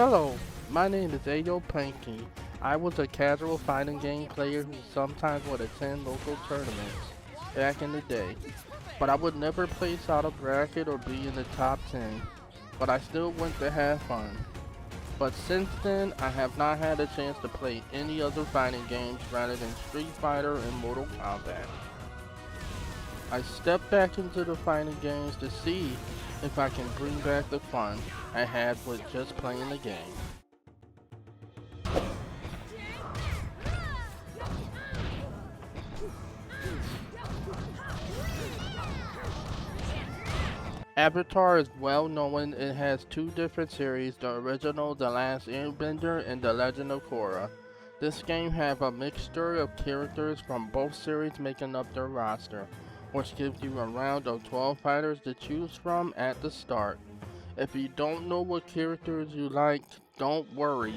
Hello, my name is Ayo Planky. I was a casual fighting game player who sometimes would attend local tournaments back in the day, but I would never place out a bracket or be in the top 10, but I still went to have fun. But since then, I have not had a chance to play any other fighting games rather than Street Fighter and Mortal Kombat. I stepped back into the fighting games to see if I can bring back the fun I had with just playing the game. Avatar is well known. It has two different series, the original The Last Airbender and The Legend of Korra. This game have a mixture of characters from both series making up their roster, which gives you a round of 12 fighters to choose from at the start. If you don't know what characters you like, don't worry,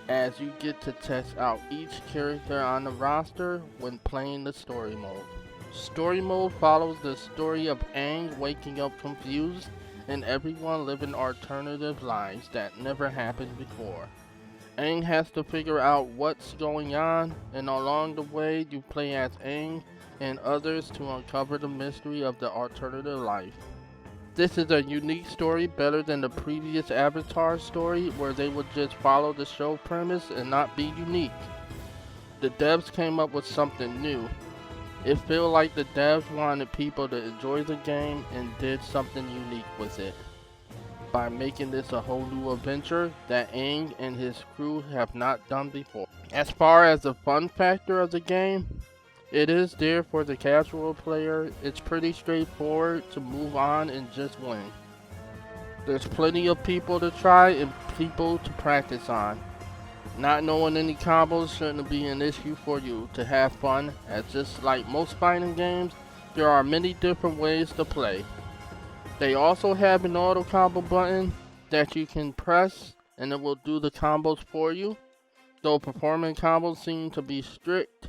as you get to test out each character on the roster when playing the story mode. Story mode follows the story of Aang waking up confused and everyone living alternative lives that never happened before. Aang has to figure out what's going on, and along the way you play as Aang and others to uncover the mystery of the alternative life. This is a unique story, better than the previous Avatar story where they would just follow the show premise and not be unique. The devs came up with something new. It felt like the devs wanted people to enjoy the game and did something unique with it by making this a whole new adventure that Aang and his crew have not done before. As far as the fun factor of the game, it is there for the casual player. It's pretty straightforward to move on and just win. There's plenty of people to try and people to practice on. Not knowing any combos shouldn't be an issue for you to have fun, as just like most fighting games, there are many different ways to play. They also have an auto combo button that you can press and it will do the combos for you. Though performing combos seem to be strict,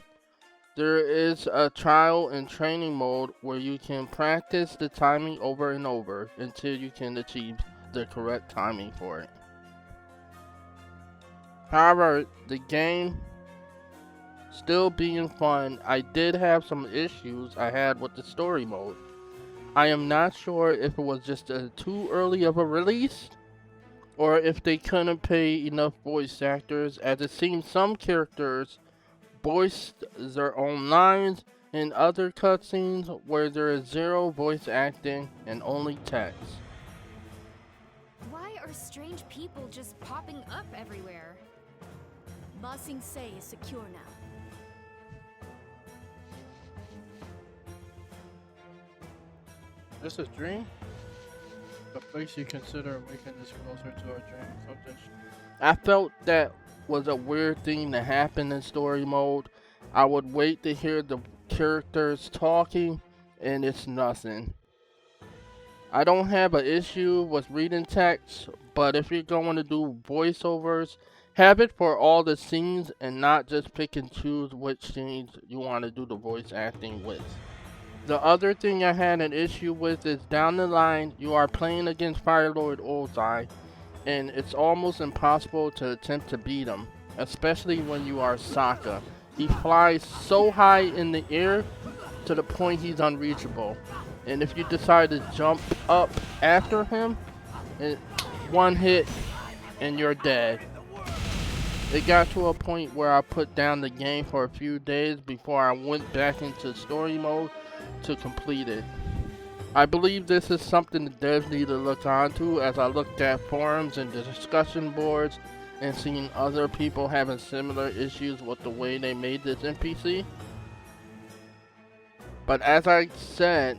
there is a trial and training mode where you can practice the timing over and over until you can achieve the correct timing for it. However, the game still being fun, I did have some issues I had with the story mode. I am not sure if it was just too early of a release, or if they couldn't pay enough voice actors, as it seems some characters voiced their own lines in other cutscenes where there is zero voice acting and only text. Why are strange people just popping up everywhere? Ba Sing Se is secure now. This is Dream? The place you consider making this closer to a dream. I felt that was a weird thing to happen in story mode. I would wait to hear the characters talking, and it's nothing. I don't have an issue with reading text, but if you're going to do voiceovers, have it for all the scenes and not just pick and choose which scenes you want to do the voice acting with. The other thing I had an issue with is down the line you are playing against Fire Lord Ozai, and it's almost impossible to attempt to beat him, especially when you are Sokka. He flies so high in the air to the point he's unreachable, and if you decide to jump up after him, one hit and you're dead. It got to a point where I put down the game for a few days before I went back into story mode to complete it. I believe this is something the devs need to look onto, as I looked at forums and the discussion boards and seeing other people having similar issues with the way they made this NPC. But as I said,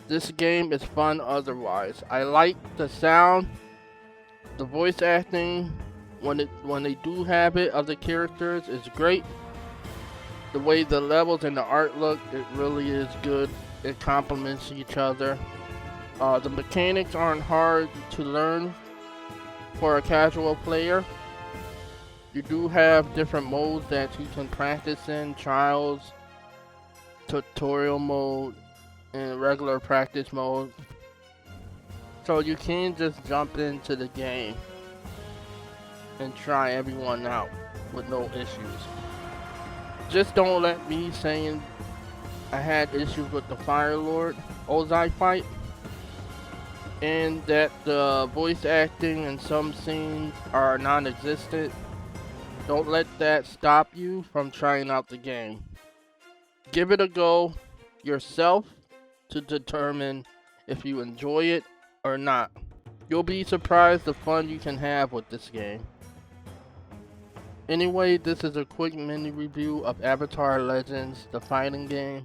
this game is fun otherwise. I like the sound, the voice acting, when they do have it of the characters is great. The way the levels and the art look, it really is good. It complements each other. The mechanics aren't hard to learn for a casual player. You do have different modes that you can practice in: trials, tutorial mode, and regular practice mode. So you can just jump into the game. and try everyone out with no issues. Just don't let me saying I had issues with the Fire Lord Ozai fight, and that the voice acting in some scenes are non-existent. Don't let that stop you from trying out the game. Give it a go yourself to determine if you enjoy it or not. You'll be surprised the fun you can have with this game. Anyway, this is a quick mini review of Avatar Legends, the fighting game.